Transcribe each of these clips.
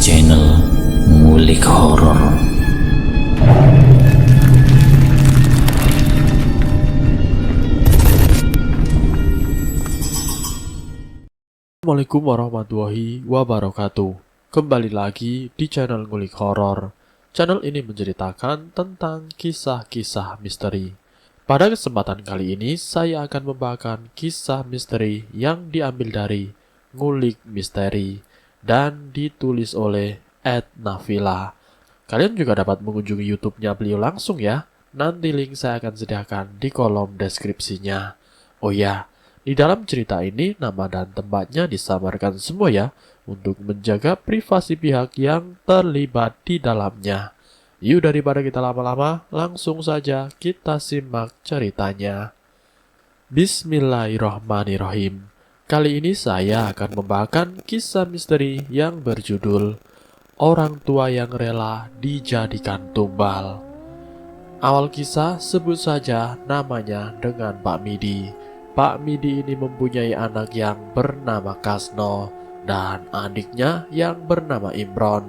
channel Ngulik Horor. Assalamualaikum warahmatullahi wabarakatuh. Kembali lagi di channel Ngulik Horor. Channel ini menceritakan tentang kisah-kisah misteri. Pada kesempatan kali ini saya akan membawakan kisah misteri yang diambil dari Ngulik Misteri dan ditulis oleh Ed Nafila. Kalian juga dapat mengunjungi YouTube-nya beliau langsung ya. Nanti link saya akan sediakan di kolom deskripsinya. Oh ya, di dalam cerita ini nama dan tempatnya disamarkan semua ya, untuk menjaga privasi pihak yang terlibat di dalamnya. Yuk daripada kita lama-lama, langsung saja kita simak ceritanya. Bismillahirrahmanirrahim. Kali ini saya akan membawakan kisah misteri yang berjudul Orang Tua yang Rela Dijadikan Tumbal. Awal kisah sebut saja namanya dengan Pak Midi. Pak Midi ini mempunyai anak yang bernama Kasno dan adiknya yang bernama Imron.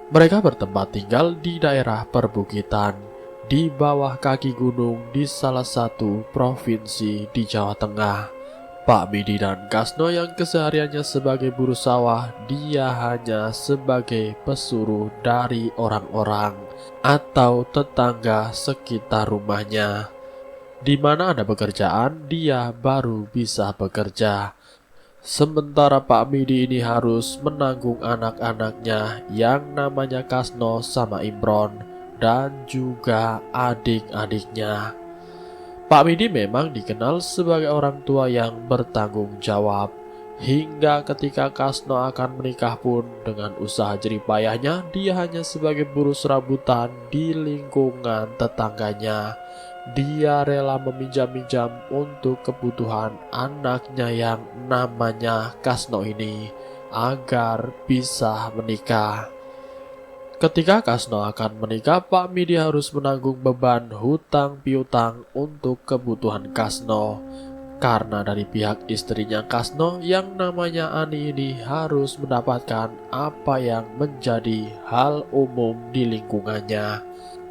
Mereka bertempat tinggal di daerah perbukitan, di bawah kaki gunung di salah satu provinsi di Jawa Tengah. Pak Midi dan Kasno yang kesehariannya sebagai buruh sawah, dia hanya sebagai pesuruh dari orang-orang atau tetangga sekitar rumahnya. Di mana ada pekerjaan, dia baru bisa bekerja. Sementara Pak Midi ini harus menanggung anak-anaknya yang namanya Kasno sama Imron dan juga adik-adiknya. Pak Midi memang dikenal sebagai orang tua yang bertanggung jawab. Hingga ketika Kasno akan menikah pun dengan usaha jeripayahnya, dia hanya sebagai buruh serabutan di lingkungan tetangganya. Dia rela meminjam-minjam untuk kebutuhan anaknya yang namanya Kasno ini agar bisa menikah. Ketika Kasno akan menikah, Pak Midi harus menanggung beban hutang piutang untuk kebutuhan Kasno. Karena dari pihak istrinya Kasno yang namanya Ani ini harus mendapatkan apa yang menjadi hal umum di lingkungannya.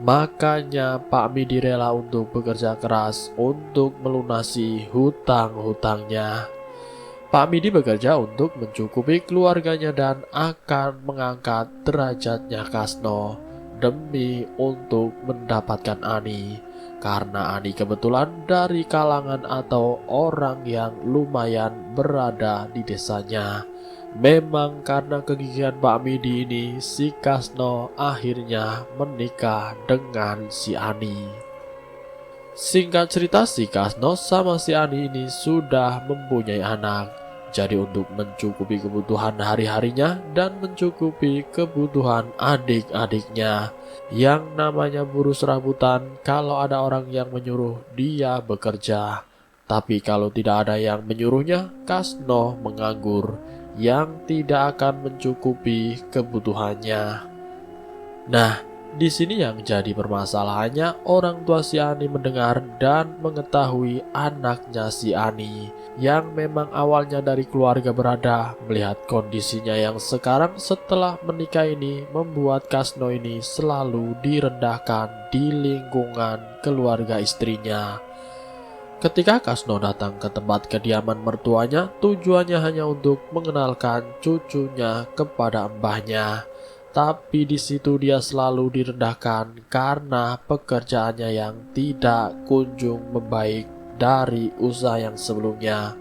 Makanya Pak Midi rela untuk bekerja keras untuk melunasi hutang-hutangnya. Pak Midi bekerja untuk mencukupi keluarganya dan akan mengangkat derajatnya Kasno demi untuk mendapatkan Ani. Karena Ani kebetulan dari kalangan atau orang yang lumayan berada di desanya. Memang karena kegigihan Pak Midi ini, si Kasno akhirnya menikah dengan si Ani. Singkat cerita, si Kasno sama si Ani ini sudah mempunyai anak. Jadi untuk mencukupi kebutuhan hari-harinya dan mencukupi kebutuhan adik-adiknya yang namanya buruh serabutan, kalau ada orang yang menyuruh dia bekerja. Tapi kalau tidak ada yang menyuruhnya, Kasno menganggur yang tidak akan mencukupi kebutuhannya. Nah, di sini yang jadi permasalahannya, orang tua si Ani mendengar dan mengetahui anaknya si Ani yang memang awalnya dari keluarga berada, melihat kondisinya yang sekarang setelah menikah ini membuat Kasno ini selalu direndahkan di lingkungan keluarga istrinya. Ketika Kasno datang ke tempat kediaman mertuanya, tujuannya hanya untuk mengenalkan cucunya kepada mbahnya. Tapi di situ dia selalu direndahkan karena pekerjaannya yang tidak kunjung membaik dari usaha yang sebelumnya.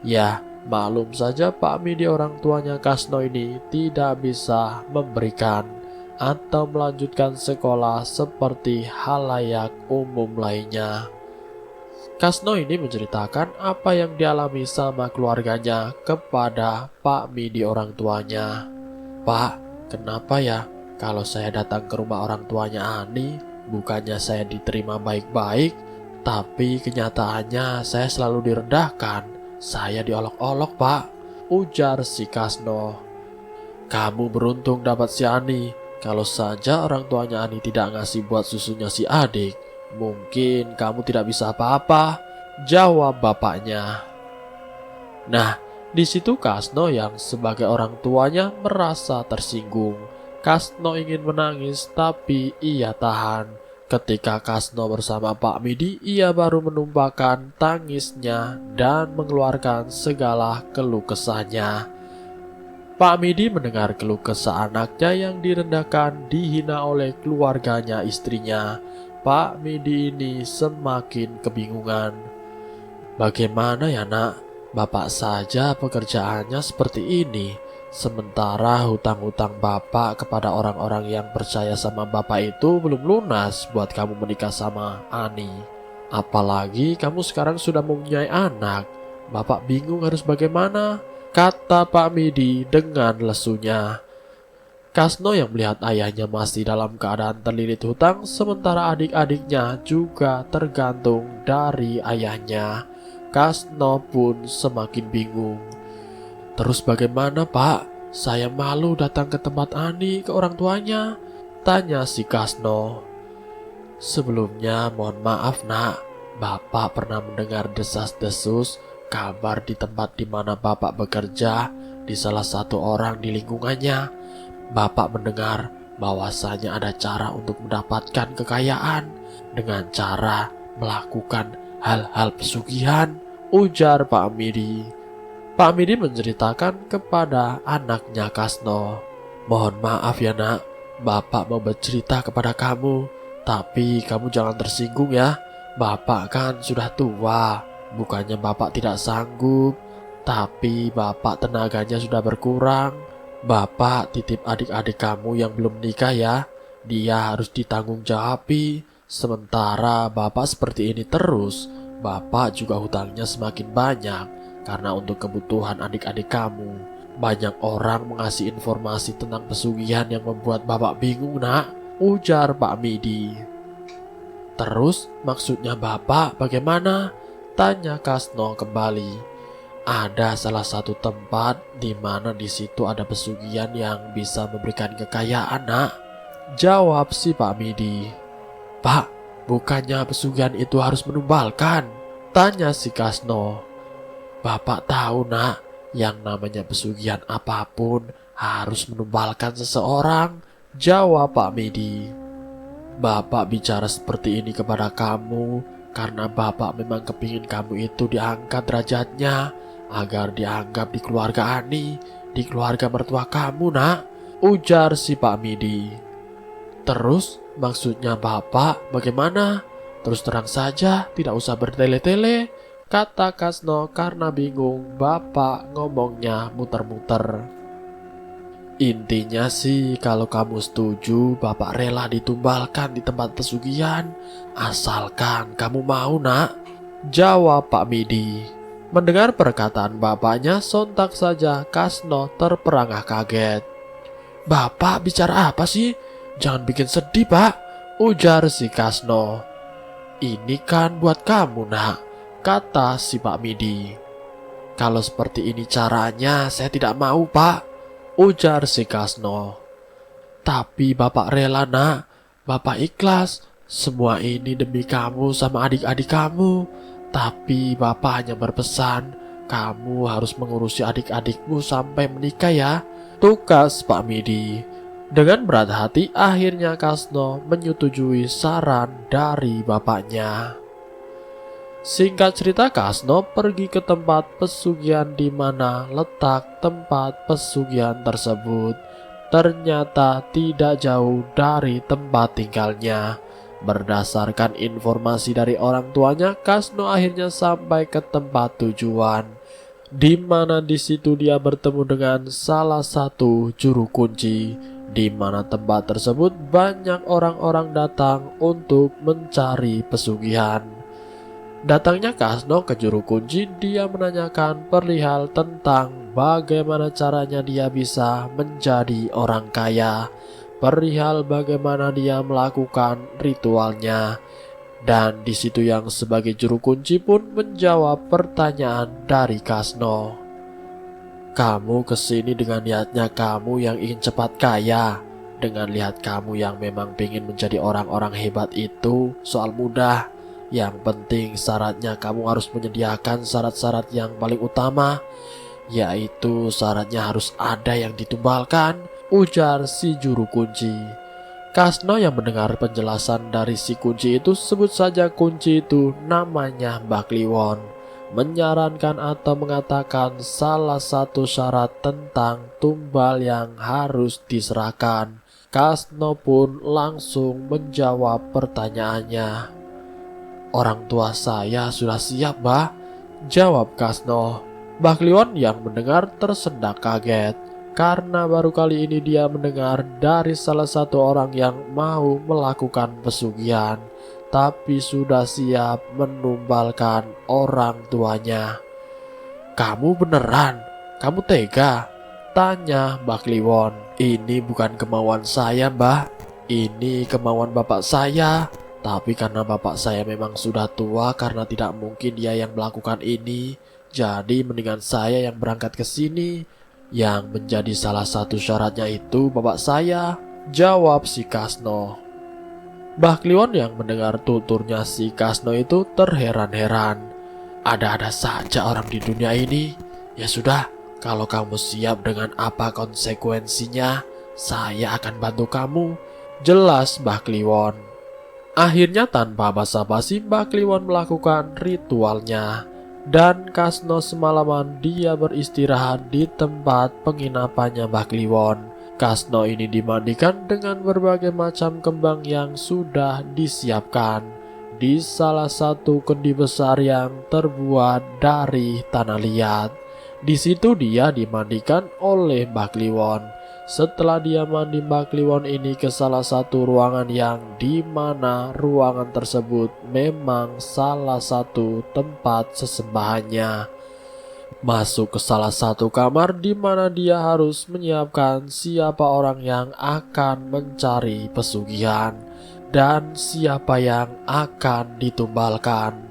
Ya, maklum saja Pak Midi orang tuanya Kasno ini tidak bisa memberikan atau melanjutkan sekolah seperti halayak umum lainnya. Kasno ini menceritakan apa yang dialami sama keluarganya kepada Pak Midi orang tuanya. Pak, kenapa ya kalau saya datang ke rumah orang tuanya Ani, bukannya saya diterima baik-baik, tapi kenyataannya saya selalu direndahkan. Saya diolok-olok, Pak, ujar si Kasno. Kamu beruntung dapat si Ani. Kalau saja orang tuanya Ani tidak ngasih buat susunya si adik, mungkin kamu tidak bisa apa-apa, jawab bapaknya. Nah, Di situ Kasno yang sebagai orang tuanya merasa tersinggung. Kasno ingin menangis tapi ia tahan. Ketika Kasno bersama Pak Midi, ia baru menumpahkan tangisnya dan mengeluarkan segala keluh kesahnya. Pak Midi mendengar keluh kesah anaknya yang direndahkan, dihina oleh keluarganya istrinya. Pak Midi ini semakin kebingungan. Bagaimana ya nak? Bapak saja pekerjaannya seperti ini. Sementara hutang-hutang bapak kepada orang-orang yang percaya sama bapak itu belum lunas buat kamu menikah sama Ani. Apalagi kamu sekarang sudah mempunyai anak. Bapak bingung harus bagaimana, kata Pak Midi dengan lesunya. Kasno yang melihat ayahnya masih dalam keadaan terlilit hutang, sementara adik-adiknya juga tergantung dari ayahnya. Kasno pun semakin bingung. Terus bagaimana Pak? Saya malu datang ke tempat Ani ke orang tuanya, tanya si Kasno. Sebelumnya mohon maaf nak, Bapak pernah mendengar desas-desus kabar di tempat di mana Bapak bekerja, di salah satu orang di lingkungannya. Bapak mendengar bahwasanya ada cara untuk mendapatkan kekayaan dengan cara melakukan hal-hal pesugihan, ujar Pak Midi. Pak Midi menceritakan kepada anaknya Kasno. Mohon maaf ya nak, Bapak mau bercerita kepada kamu, tapi kamu jangan tersinggung ya. Bapak kan sudah tua, bukannya Bapak tidak sanggup, tapi Bapak tenaganya sudah berkurang. Bapak titip adik-adik kamu yang belum nikah ya, dia harus ditanggung jawabi. Sementara Bapak seperti ini terus, Bapak juga hutangnya semakin banyak. Karena untuk kebutuhan adik-adik kamu, banyak orang mengasih informasi tentang pesugihan yang membuat Bapak bingung nak, ujar Pak Midi. Terus maksudnya Bapak bagaimana? Tanya Kasno kembali. Ada salah satu tempat di mana di situ ada pesugihan yang bisa memberikan kekayaan nak, jawab si Pak Midi. Pak, bukannya pesugihan itu harus menumbalkan? Tanya si Kasno. Bapak tahu nak, yang namanya pesugihan apapun harus menumbalkan seseorang, jawab Pak Midi. Bapak bicara seperti ini kepada kamu karena Bapak memang kepingin kamu itu diangkat derajatnya, agar dianggap di keluarga Ani, di keluarga mertua kamu nak, ujar si Pak Midi. Terus maksudnya Bapak bagaimana? Terus terang saja, tidak usah bertele-tele, kata Kasno karena bingung Bapak ngomongnya muter-muter. Intinya sih kalau kamu setuju Bapak rela ditumbalkan di tempat pesugihan, asalkan kamu mau nak, jawab Pak Midi. Mendengar perkataan bapaknya, sontak saja Kasno terperangah kaget. Bapak bicara apa sih? Jangan bikin sedih Pak, ujar si Kasno. Ini kan buat kamu nak, kata si Pak Midi. Kalau seperti ini caranya saya tidak mau Pak, ujar si Kasno. Tapi Bapak rela nak, Bapak ikhlas. Semua ini demi kamu sama adik-adik kamu. Tapi Bapak hanya berpesan, kamu harus mengurusi adik-adikmu sampai menikah ya, tugas Pak Midi. Dengan berat hati akhirnya Kasno menyetujui saran dari bapaknya. Singkat cerita, Kasno pergi ke tempat pesugihan di mana letak tempat pesugihan tersebut. Ternyata tidak jauh dari tempat tinggalnya. Berdasarkan informasi dari orang tuanya, Kasno akhirnya sampai ke tempat tujuan, di mana di situ dia bertemu dengan salah satu juru kunci, di mana tempat tersebut banyak orang-orang datang untuk mencari pesugihan. Datangnya Kasno ke juru kunci, dia menanyakan perihal tentang bagaimana caranya dia bisa menjadi orang kaya, perihal bagaimana dia melakukan ritualnya. Dan di situ yang sebagai juru kunci pun menjawab pertanyaan dari Kasno. Kamu kesini dengan niatnya kamu yang ingin cepat kaya. Dengan lihat kamu yang memang ingin menjadi orang-orang hebat itu soal mudah. Yang penting syaratnya kamu harus menyediakan syarat-syarat yang paling utama. Yaitu syaratnya harus ada yang ditumbalkan, ujar si juru kunci. Kasno yang mendengar penjelasan dari si kunci itu, sebut saja kunci itu namanya Mbah Kliwon, menyarankan atau mengatakan salah satu syarat tentang tumbal yang harus diserahkan. Kasno pun langsung menjawab pertanyaannya. "Orang tua saya sudah siap, Mbah," jawab Kasno. Mbah Kliwon yang mendengar tersendak kaget, karena baru kali ini dia mendengar dari salah satu orang yang mau melakukan pesugihan, tapi sudah siap menumbalkan orang tuanya. "Kamu beneran? Kamu tega?" tanya Mbah Kliwon. "Ini bukan kemauan saya, Mbah. Ini kemauan bapak saya. Tapi karena bapak saya memang sudah tua, karena tidak mungkin dia yang melakukan ini, jadi mendingan saya yang berangkat ke sini. Yang menjadi salah satu syaratnya itu bapak saya," jawab si Kasno. Mbah Kliwon yang mendengar tuturnya si Kasno itu terheran-heran. Ada-ada saja orang di dunia ini. "Ya sudah, kalau kamu siap dengan apa konsekuensinya, saya akan bantu kamu," jelas Mbah Kliwon. Akhirnya tanpa basa-basi Mbah Kliwon melakukan ritualnya. Dan Kasno semalaman dia beristirahat di tempat penginapannya Mbah Kliwon. Kasno ini dimandikan dengan berbagai macam kembang yang sudah disiapkan di salah satu kendi besar yang terbuat dari tanah liat. Di situ dia dimandikan oleh Mbah Kliwon. Setelah dia mandi, Mbah Kliwon ini ke salah satu ruangan yang dimana ruangan tersebut memang salah satu tempat sesembahannya. Masuk ke salah satu kamar di mana dia harus menyiapkan siapa orang yang akan mencari pesugihan dan siapa yang akan ditumbalkan.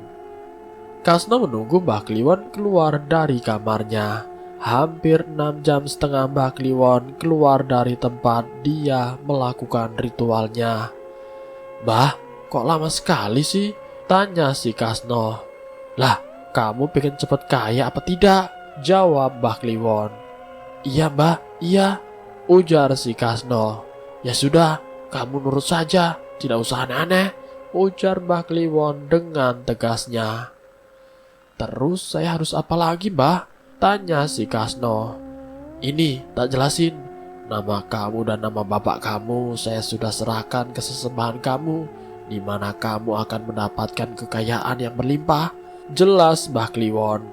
Kasno menunggu Mbah Kliwon keluar dari kamarnya. Hampir 6,5 jam Mbah Kliwon keluar dari tempat dia melakukan ritualnya. "Mbah, kok lama sekali sih?" tanya si Kasno. "Lah, kamu pengen cepet kaya apa tidak?" jawab Mbah Kliwon. "Iya, Mbah, iya," ujar si Kasno. "Ya sudah, kamu nurut saja, tidak usah aneh-aneh," ujar Mbah Kliwon dengan tegasnya. "Terus saya harus apa lagi, Mbah?" tanya si Kasno. "Ini tak jelasin. Nama kamu dan nama bapak kamu saya sudah serahkan ke sesembahan kamu, di mana kamu akan mendapatkan kekayaan yang berlimpah," jelas Mbah Kliwon.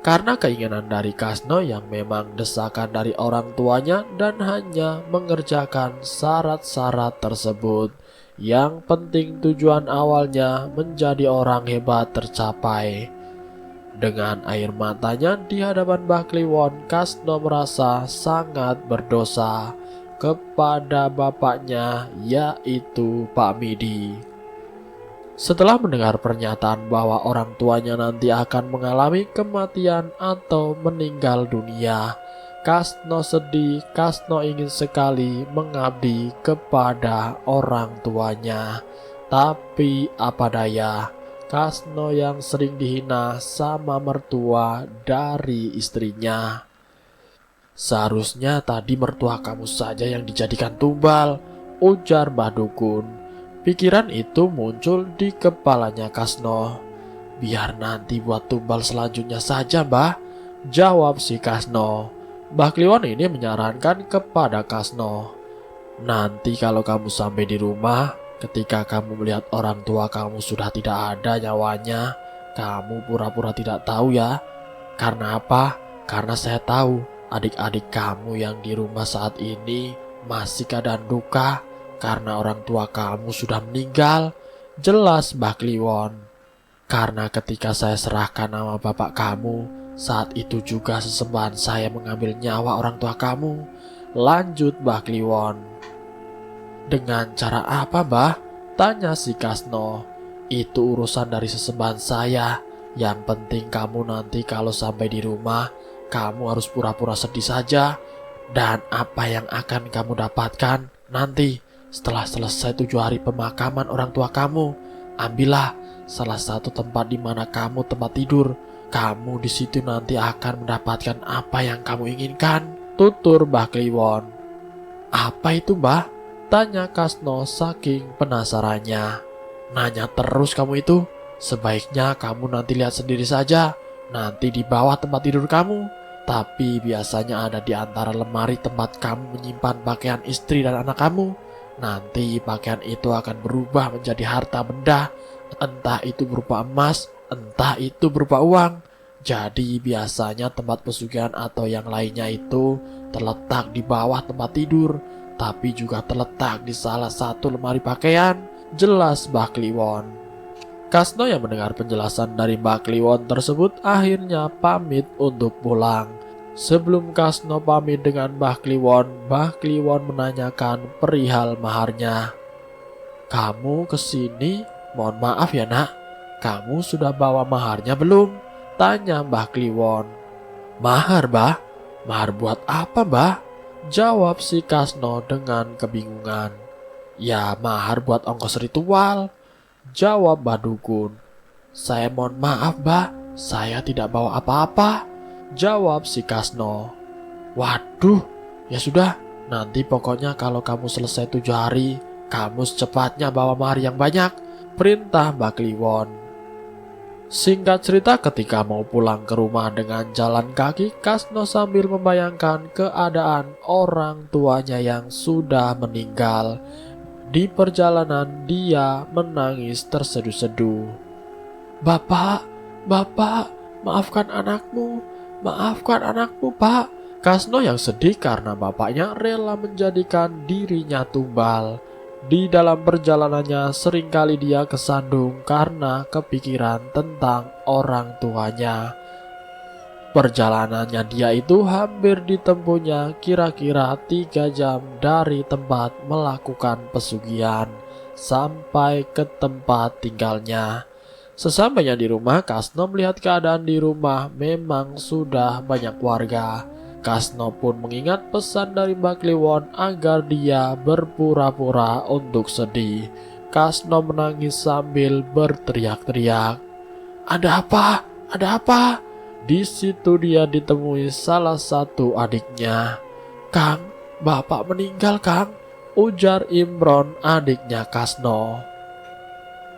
Karena keinginan dari Kasno yang memang desakan dari orang tuanya dan hanya mengerjakan syarat-syarat tersebut, yang penting tujuan awalnya menjadi orang hebat tercapai. Dengan air matanya di hadapan Mbah Kliwon, Kasno merasa sangat berdosa kepada bapaknya, yaitu Pak Midi. Setelah mendengar pernyataan bahwa orang tuanya nanti akan mengalami kematian atau meninggal dunia, Kasno sedih. Kasno ingin sekali mengabdi kepada orang tuanya. Tapi apa daya, Kasno yang sering dihina sama mertua dari istrinya. "Seharusnya tadi mertua kamu saja yang dijadikan tumbal," ujar Mbah Dukun. Pikiran itu muncul di kepalanya Kasno. "Biar nanti buat tumbal selanjutnya saja, Mbah," jawab si Kasno. Mbah Kliwon ini menyarankan kepada Kasno, "Nanti kalau kamu sampai di rumah, ketika kamu melihat orang tua kamu sudah tidak ada nyawanya, kamu pura-pura tidak tahu ya. Karena apa? Karena saya tahu adik-adik kamu yang di rumah saat ini masih keadaan duka karena orang tua kamu sudah meninggal," jelas Mbah Kliwon. "Karena ketika saya serahkan nama bapak kamu, saat itu juga sesembahan saya mengambil nyawa orang tua kamu," lanjut Mbah Kliwon. "Dengan cara apa, Mbah?" tanya si Kasno. "Itu urusan dari sesembahan saya. Yang penting kamu nanti kalau sampai di rumah, kamu harus pura-pura sedih saja. Dan apa yang akan kamu dapatkan nanti setelah selesai 7 hari pemakaman orang tua kamu, ambillah salah satu tempat di mana kamu tempat tidur. Kamu di situ nanti akan mendapatkan apa yang kamu inginkan, tutur Mbah Kliwon. Apa itu, Mbah? Tanya Kasno saking penasarannya. Nanya terus kamu itu. Sebaiknya kamu nanti lihat sendiri saja. Nanti di bawah tempat tidur kamu. Tapi biasanya ada di antara lemari tempat kamu menyimpan pakaian istri dan anak kamu. Nanti pakaian itu akan berubah menjadi harta benda. Entah itu berupa emas, entah itu berupa uang. Jadi biasanya tempat pesugihan atau yang lainnya itu terletak di bawah tempat tidur, tapi juga terletak di salah satu lemari pakaian, jelas Mbah Kliwon. Kasno yang mendengar penjelasan dari Mbah Kliwon tersebut akhirnya pamit untuk pulang. Sebelum Kasno pamit dengan Mbah Kliwon menanyakan perihal maharnya. Kamu kesini, mohon maaf ya nak, kamu sudah bawa maharnya belum? Tanya Mbah Kliwon. Mahar, Mbah? Mahar buat apa, Mbah? Jawab si Kasno dengan kebingungan. Ya, mahar buat ongkos ritual, jawab Mbah Dukun. Saya mohon maaf, Mbah, saya tidak bawa apa-apa, jawab si Kasno. Waduh, ya sudah, nanti pokoknya kalau kamu selesai 7 hari, kamu secepatnya bawa mahar yang banyak, perintah Mbah Kliwon. Singkat cerita, ketika mau pulang ke rumah dengan jalan kaki, Kasno sambil membayangkan keadaan orang tuanya yang sudah meninggal. Di perjalanan dia menangis terseduh-seduh. Bapak, maafkan anakmu, Pak. Kasno yang sedih karena bapaknya rela menjadikan dirinya tumbal. Di dalam perjalanannya seringkali dia kesandung karena kepikiran tentang orang tuanya. Perjalanannya dia itu hampir ditempuhnya kira-kira 3 jam dari tempat melakukan pesugihan sampai ke tempat tinggalnya. Sesampainya di rumah, Kasno melihat keadaan di rumah memang sudah banyak warga. Kasno pun mengingat pesan dari Mbah Kliwon agar dia berpura-pura untuk sedih. Kasno menangis sambil berteriak-teriak. Ada apa? Ada apa? Di situ dia ditemui salah satu adiknya. Kang, bapak meninggal, Kang, ujar Imron, adiknya Kasno.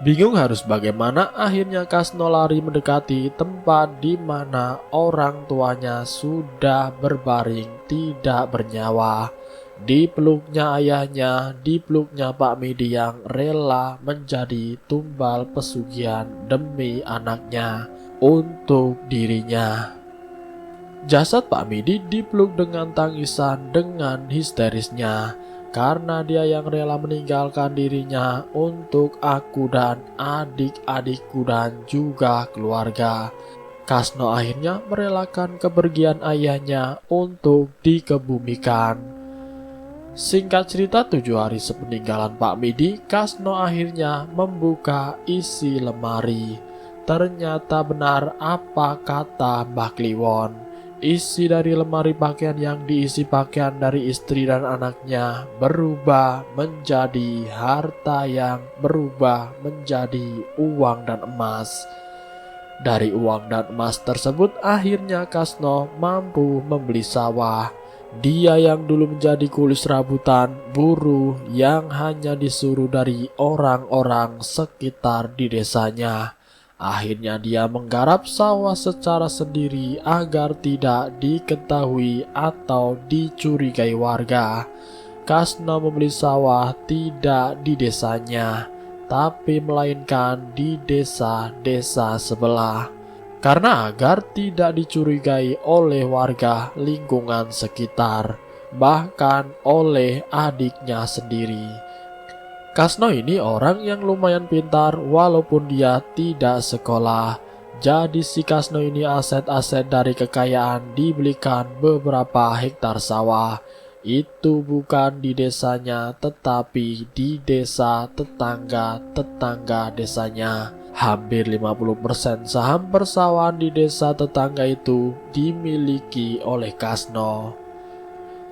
Bingung harus bagaimana, akhirnya Kasno lari mendekati tempat di mana orang tuanya sudah berbaring tidak bernyawa. Dipeluknya ayahnya, dipeluknya Pak Midi yang rela menjadi tumbal pesugihan demi anaknya untuk dirinya. Jasad Pak Midi dipeluk dengan tangisan dengan histerisnya. Karena dia yang rela meninggalkan dirinya untuk aku dan adik-adikku dan juga keluarga. Kasno akhirnya merelakan kepergian ayahnya untuk dikebumikan. Singkat cerita, 7 hari sepeninggalan Pak Midi, Kasno akhirnya membuka isi lemari. Ternyata benar apa kata Mbah Kliwon. Isi dari lemari pakaian yang diisi pakaian dari istri dan anaknya berubah menjadi harta yang berubah menjadi uang dan emas. Dari uang dan emas tersebut akhirnya Kasno mampu membeli sawah. Dia yang dulu menjadi kuli serabutan, buruh yang hanya disuruh dari orang-orang sekitar di desanya. Akhirnya dia menggarap sawah secara sendiri agar tidak diketahui atau dicurigai warga. Kasno membeli sawah tidak di desanya, tapi melainkan di desa-desa sebelah. Karena agar tidak dicurigai oleh warga lingkungan sekitar, bahkan oleh adiknya sendiri. Kasno ini orang yang lumayan pintar walaupun dia tidak sekolah. Jadi si Kasno ini aset-aset dari kekayaan dibelikan beberapa hektar sawah. Itu bukan di desanya tetapi di desa tetangga desanya. Hampir 50% saham persawahan di desa tetangga itu dimiliki oleh Kasno.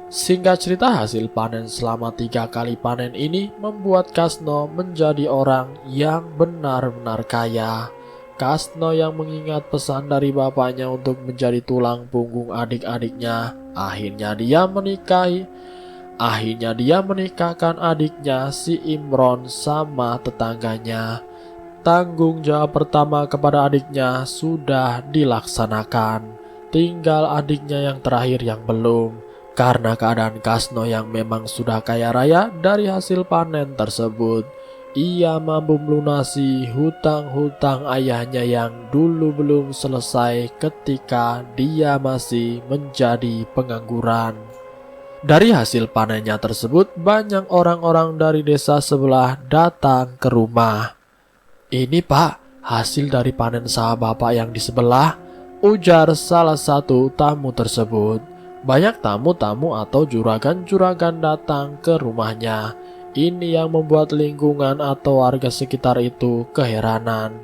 Singkat cerita, hasil panen selama 3 kali panen ini membuat Kasno menjadi orang yang benar-benar kaya. Kasno yang mengingat pesan dari bapaknya untuk menjadi tulang punggung adik-adiknya, akhirnya dia menikahkan adiknya si Imron sama tetangganya. Tanggung jawab pertama kepada adiknya sudah dilaksanakan, tinggal adiknya yang terakhir yang belum. Karena keadaan Kasno yang memang sudah kaya raya dari hasil panen tersebut, ia mampu melunasi hutang-hutang ayahnya yang dulu belum selesai ketika dia masih menjadi pengangguran. Dari hasil panennya tersebut, banyak orang-orang dari desa sebelah datang ke rumah. "Ini Pak, hasil dari panen sawah Bapak yang di sebelah," ujar salah satu tamu tersebut. Banyak tamu-tamu atau juragan-juragan datang ke rumahnya. Ini yang membuat lingkungan atau warga sekitar itu keheranan.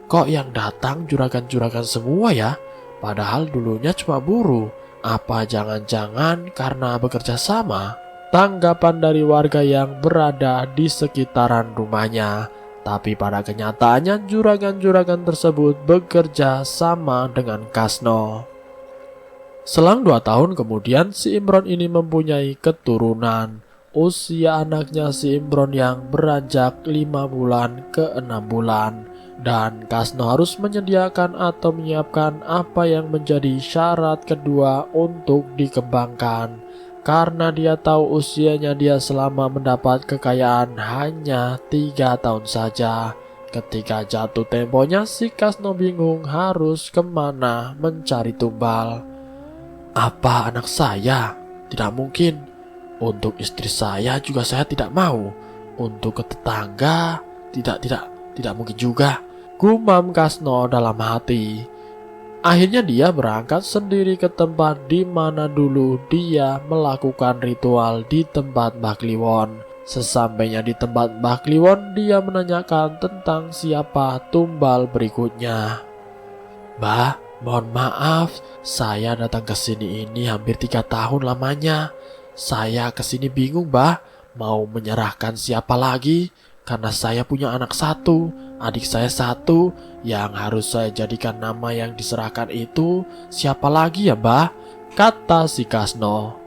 Kok yang datang juragan-juragan semua ya? Padahal dulunya cuma buruh. Apa jangan-jangan karena bekerja sama? Tanggapan dari warga yang berada di sekitaran rumahnya. Tapi pada kenyataannya juragan-juragan tersebut bekerja sama dengan Kasno. Selang 2 tahun kemudian si Imron ini mempunyai keturunan. Usia anaknya si Imron yang beranjak 5 bulan ke 6 bulan. Dan Kasno harus menyediakan atau menyiapkan apa yang menjadi syarat kedua untuk dikembangkan. Karena dia tahu usianya dia selama mendapat kekayaan hanya 3 tahun saja. Ketika jatuh temponya si Kasno bingung harus kemana mencari tumbal. Apa anak saya? Tidak mungkin. Untuk istri saya juga saya tidak mau. Untuk ke tetangga, tidak mungkin juga, gumam Kasno dalam hati. Akhirnya dia berangkat sendiri ke tempat di mana dulu dia melakukan ritual di tempat Mbah Kliwon. Sesampainya di tempat Mbah Kliwon, dia menanyakan tentang siapa tumbal berikutnya. "Mbah, mohon maaf, saya datang ke sini ini hampir 3 tahun lamanya. Saya kesini bingung, Mbah, mau menyerahkan siapa lagi, karena saya punya anak 1, adik saya 1, yang harus saya jadikan nama yang diserahkan itu siapa lagi ya, Mbah?" kata si Kasno.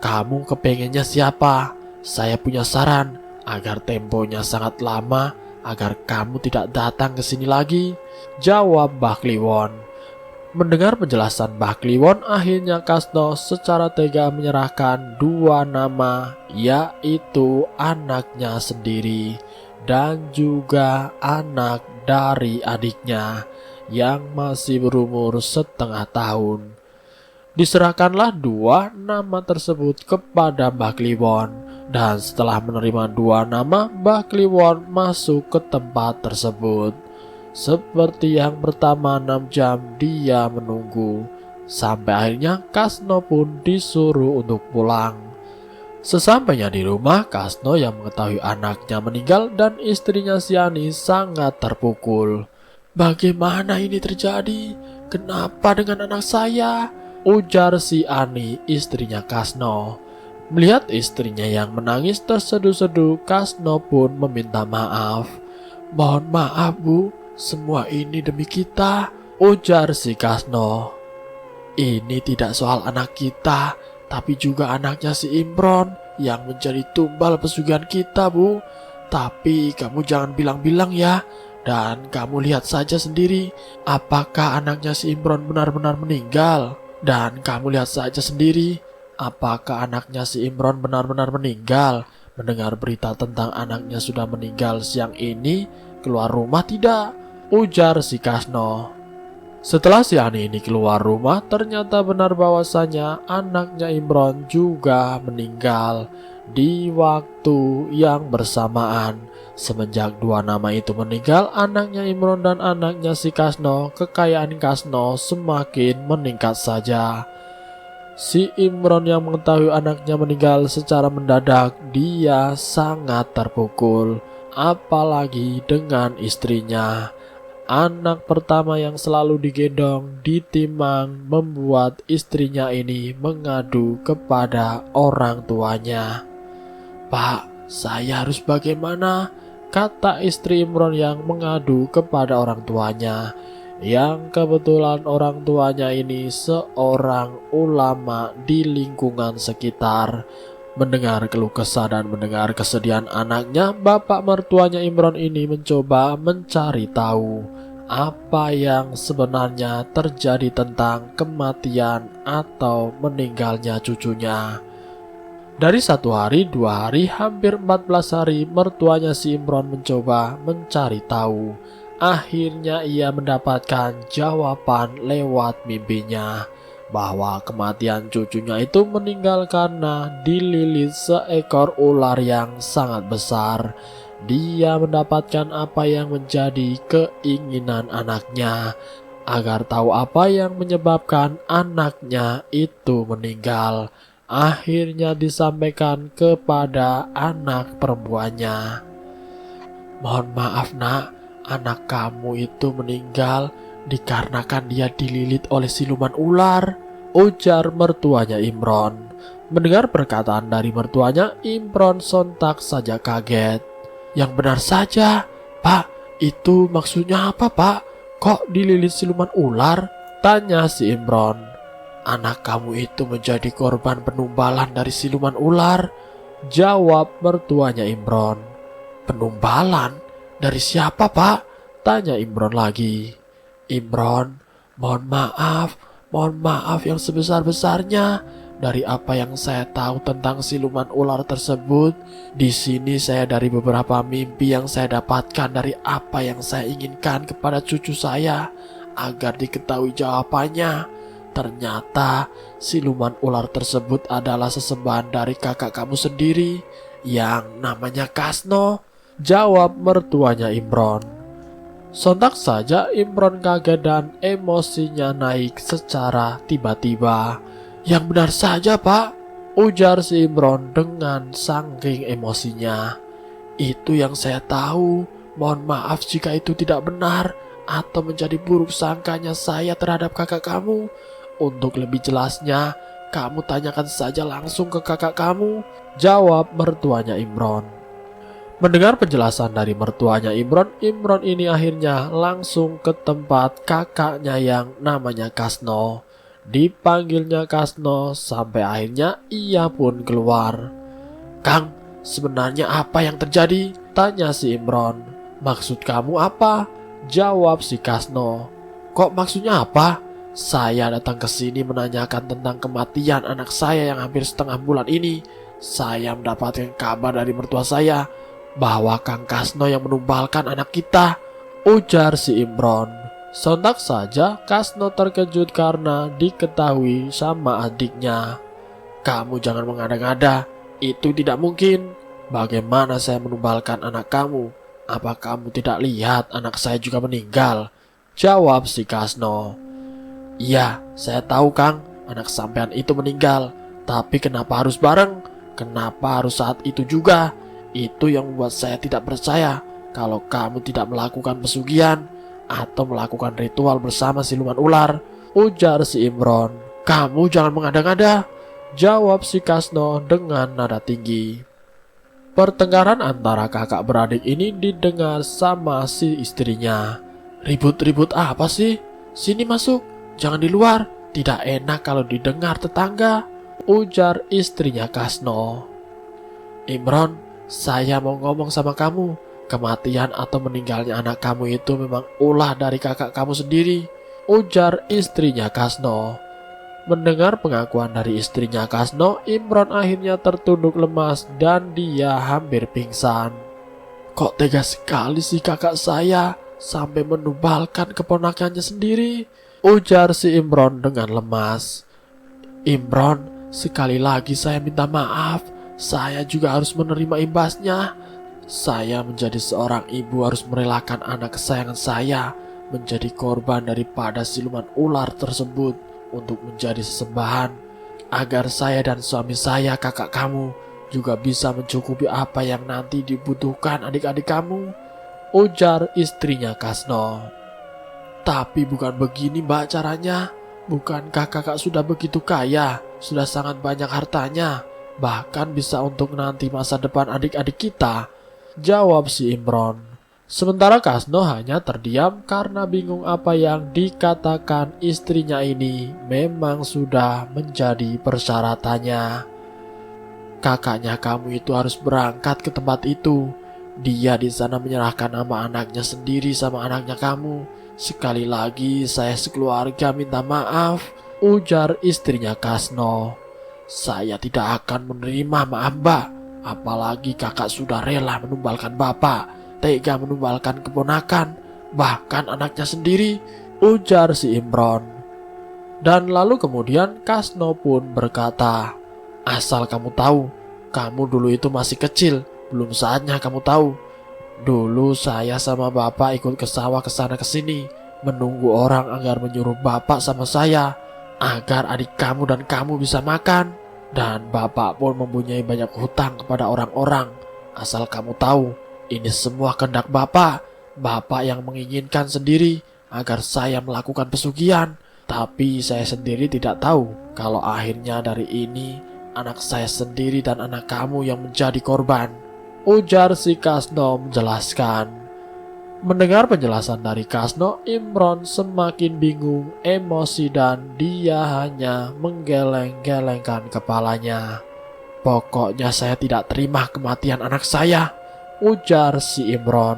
"Kamu kepengennya siapa? Saya punya saran agar temponya sangat lama, agar kamu tidak datang ke sini lagi," jawab Mbah Kliwon. Mendengar penjelasan Mbah Kliwon, akhirnya Kasno secara tega menyerahkan 2 nama, yaitu anaknya sendiri dan juga anak dari adiknya yang masih berumur 1/2 tahun. Diserahkanlah 2 nama tersebut kepada Mbah Kliwon, dan setelah menerima 2 nama, Mbah Kliwon masuk ke tempat tersebut. Seperti yang pertama 6 jam dia menunggu, sampai akhirnya Kasno pun disuruh untuk pulang. Sesampainya di rumah, Kasno yang mengetahui anaknya meninggal dan istrinya Siani sangat terpukul. "Bagaimana ini terjadi? Kenapa dengan anak saya?" ujar si Ani, istrinya Kasno. Melihat istrinya yang menangis terseduh-seduh, Kasno pun meminta maaf. "Mohon maaf, Bu. Semua ini demi kita," ujar si Kasno. "Ini tidak soal anak kita, tapi juga anaknya si Imron yang menjadi tumbal pesugihan kita, Bu. Tapi kamu jangan bilang-bilang ya. Dan kamu lihat saja sendiri, apakah anaknya si Imron benar-benar meninggal? Dan kamu lihat saja sendiri, apakah anaknya si Imron benar-benar meninggal? Mendengar berita tentang anaknya sudah meninggal siang ini, keluar rumah tidak?" ujar si Kasno. Setelah si Ani ini keluar rumah, ternyata benar bahwasanya anaknya Imron juga meninggal di waktu yang bersamaan. Semenjak 2 nama itu meninggal, anaknya Imron dan anaknya si Kasno, kekayaan Kasno semakin meningkat saja. Si Imron yang mengetahui anaknya meninggal secara mendadak, dia sangat terpukul, apalagi dengan istrinya. Anak pertama yang selalu digendong, ditimang, membuat istrinya ini mengadu kepada orang tuanya. "Pak, saya harus bagaimana? kata istri Imron yang mengadu kepada orang tuanya, yang kebetulan orang tuanya ini seorang ulama di lingkungan sekitar. Mendengar keluh kesah dan mendengar kesedihan anaknya, bapak mertuanya Imron ini mencoba mencari tahu apa yang sebenarnya terjadi tentang kematian atau meninggalnya cucunya. Dari 1 hari, 2 hari, hampir 14 hari, mertuanya si Imron mencoba mencari tahu. Akhirnya ia mendapatkan jawaban lewat mimpinya bahwa kematian cucunya itu meninggal karena dililit seekor ular yang sangat besar. Dia mendapatkan apa yang menjadi keinginan anaknya, agar tahu apa yang menyebabkan anaknya itu meninggal. Akhirnya disampaikan kepada anak perempuannya. "Mohon maaf nak, anak kamu itu meninggal dikarenakan dia dililit oleh siluman ular," ujar mertuanya Imron. Mendengar perkataan dari mertuanya, Imron sontak saja kaget. "Yang benar saja, Pak, itu maksudnya apa Pak? Kok dililit siluman ular?" tanya si Imron. "Anak kamu itu menjadi korban penumbalan dari siluman ular," jawab mertuanya Imron. "Penumbalan? Dari siapa Pak?" tanya Imron lagi. "Imron, mohon maaf yang sebesar-besarnya. Dari apa yang saya tahu tentang siluman ular tersebut, di sini saya dari beberapa mimpi yang saya dapatkan dari apa yang saya inginkan kepada cucu saya agar diketahui jawabannya. Ternyata siluman ular tersebut adalah sesembahan dari kakak kamu sendiri yang namanya Kasno," jawab mertuanya Imron. Sontak saja Imron kaget dan emosinya naik secara tiba-tiba. "Yang benar saja Pak," ujar si Imron dengan saking emosinya. "Itu yang saya tahu. Mohon maaf jika itu tidak benar atau menjadi buruk sangkanya saya terhadap kakak kamu. Untuk lebih jelasnya, kamu tanyakan saja langsung ke kakak kamu," jawab mertuanya Imron. Mendengar penjelasan dari mertuanya Imron, Imron ini akhirnya langsung ke tempat kakaknya yang namanya Kasno. Dipanggilnya Kasno sampai akhirnya ia pun keluar. "Kang, sebenarnya apa yang terjadi?" tanya si Imron. "Maksud kamu apa?" jawab si Kasno. "Kok maksudnya apa? Saya datang ke sini menanyakan tentang kematian anak saya yang hampir setengah bulan ini. Saya mendapatkan kabar dari mertua saya bahwa Kang Kasno yang menumbalkan anak kita," ujar si Imron. Sontak saja Kasno terkejut karena diketahui sama adiknya. "Kamu jangan mengada-ngada, itu tidak mungkin. Bagaimana saya menumbalkan anak kamu? Apa kamu tidak lihat anak saya juga meninggal?" jawab si Kasno. "Iya, saya tahu Kang, anak sampean itu meninggal. Tapi kenapa harus bareng? Kenapa harus saat itu juga? Itu yang membuat saya tidak percaya kalau kamu tidak melakukan pesugihan atau melakukan ritual bersama siluman ular," ujar si Imron. "Kamu jangan mengada-ngada," jawab si Kasno dengan nada tinggi. Pertengkaran antara kakak beradik ini didengar sama si istrinya. "Ribut-ribut apa sih? Sini masuk, jangan di luar. Tidak enak kalau didengar tetangga," ujar istrinya Kasno. "Imron, saya mau ngomong sama kamu. Kematian atau meninggalnya anak kamu itu memang ulah dari kakak kamu sendiri," ujar istrinya Kasno. Mendengar pengakuan dari istrinya Kasno, Imron akhirnya tertunduk lemas dan dia hampir pingsan. "Kok tega sekali sih kakak saya sampai menumbalkan keponakannya sendiri," ujar si Imron dengan lemas. "Imron, sekali lagi saya minta maaf. Saya juga harus menerima imbasnya. Saya menjadi seorang ibu harus merelakan anak kesayangan saya menjadi korban daripada siluman ular tersebut untuk menjadi sesembahan, agar saya dan suami saya, kakak kamu, juga bisa mencukupi apa yang nanti dibutuhkan adik-adik kamu," ujar istrinya Kasno. "Tapi bukan begini Mbak caranya. Bukankah kakak sudah begitu kaya, sudah sangat banyak hartanya, bahkan bisa untuk nanti masa depan adik-adik kita?" jawab si Imron. Sementara Kasno hanya terdiam karena bingung apa yang dikatakan istrinya ini memang sudah menjadi persyaratannya. Kakaknya kamu itu harus berangkat ke tempat itu. Dia di sana menyerahkan nama anaknya sendiri sama anaknya kamu. Sekali lagi saya sekeluarga minta maaf, ujar istrinya Kasno. Saya tidak akan menerima maaf Mbak. Apalagi kakak sudah rela menumbalkan bapak, tega menumbalkan keponakan, bahkan anaknya sendiri, ujar si Imron. Dan lalu kemudian Kasno pun berkata, asal kamu tahu, kamu dulu itu masih kecil, belum saatnya kamu tahu. Dulu saya sama bapak ikut ke sawah kesana kesini, menunggu orang agar menyuruh bapak sama saya, agar adik kamu dan kamu bisa makan. Dan bapak pun mempunyai banyak hutang kepada orang-orang. Asal kamu tahu, ini semua kehendak bapak. Bapak yang menginginkan sendiri agar saya melakukan pesugihan. Tapi saya sendiri tidak tahu kalau akhirnya dari ini anak saya sendiri dan anak kamu yang menjadi korban, ujar si Kasno menjelaskan. Mendengar penjelasan dari Kasno, Imron semakin bingung, emosi, dan dia hanya menggeleng-gelengkan kepalanya. Pokoknya saya tidak terima kematian anak saya, ujar si Imron.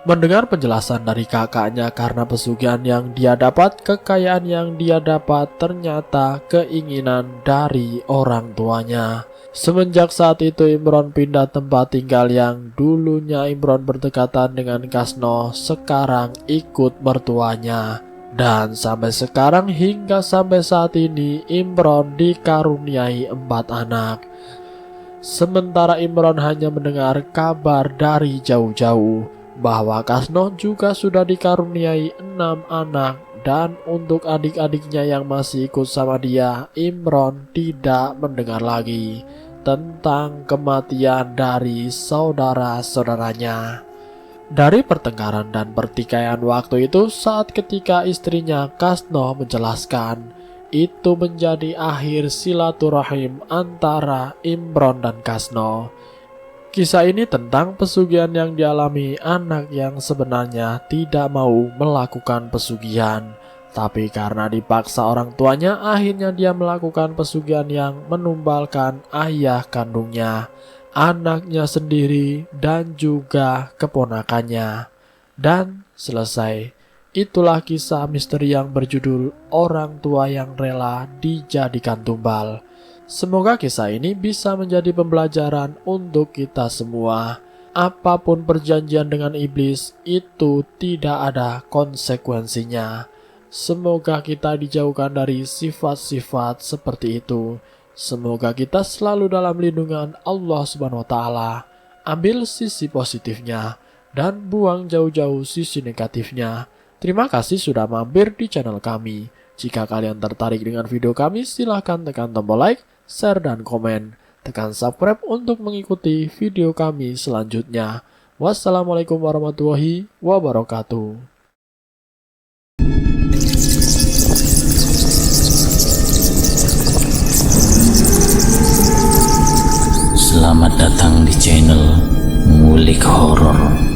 Mendengar penjelasan dari kakaknya karena pesugihan yang dia dapat, kekayaan yang dia dapat, ternyata keinginan dari orang tuanya. Semenjak saat itu Imron pindah tempat tinggal. Yang dulunya Imron berdekatan dengan Kasno, sekarang ikut mertuanya. Dan sampai sekarang hingga sampai saat ini Imron dikaruniai 4 anak. Sementara Imron hanya mendengar kabar dari jauh-jauh bahwa Kasno juga sudah dikaruniai 6 anak. Dan untuk adik-adiknya yang masih ikut sama dia, Imron tidak mendengar lagi tentang kematian dari saudara-saudaranya. Dari pertengkaran dan pertikaian waktu itu, saat ketika istrinya Kasno menjelaskan, itu menjadi akhir silaturahim antara Imron dan Kasno. Kisah ini tentang pesugihan yang dialami anak yang sebenarnya tidak mau melakukan pesugihan, tapi karena dipaksa orang tuanya, akhirnya dia melakukan pesugihan yang menumbalkan ayah kandungnya, anaknya sendiri, dan juga keponakannya. Dan selesai. Itulah kisah misteri yang berjudul Orang Tua yang Rela Dijadikan Tumbal. Semoga kisah ini bisa menjadi pembelajaran untuk kita semua. Apapun perjanjian dengan iblis, itu tidak ada konsekuensinya. Semoga kita dijauhkan dari sifat-sifat seperti itu. Semoga kita selalu dalam lindungan Allah Subhanahu wa Ta'ala. Ambil sisi positifnya dan buang jauh-jauh sisi negatifnya. Terima kasih sudah mampir di channel kami. Jika kalian tertarik dengan video kami, silahkan tekan tombol like, share, dan komen. Tekan subscribe untuk mengikuti video kami selanjutnya. Wassalamualaikum warahmatullahi wabarakatuh. Selamat datang di channel Ngulik Horor.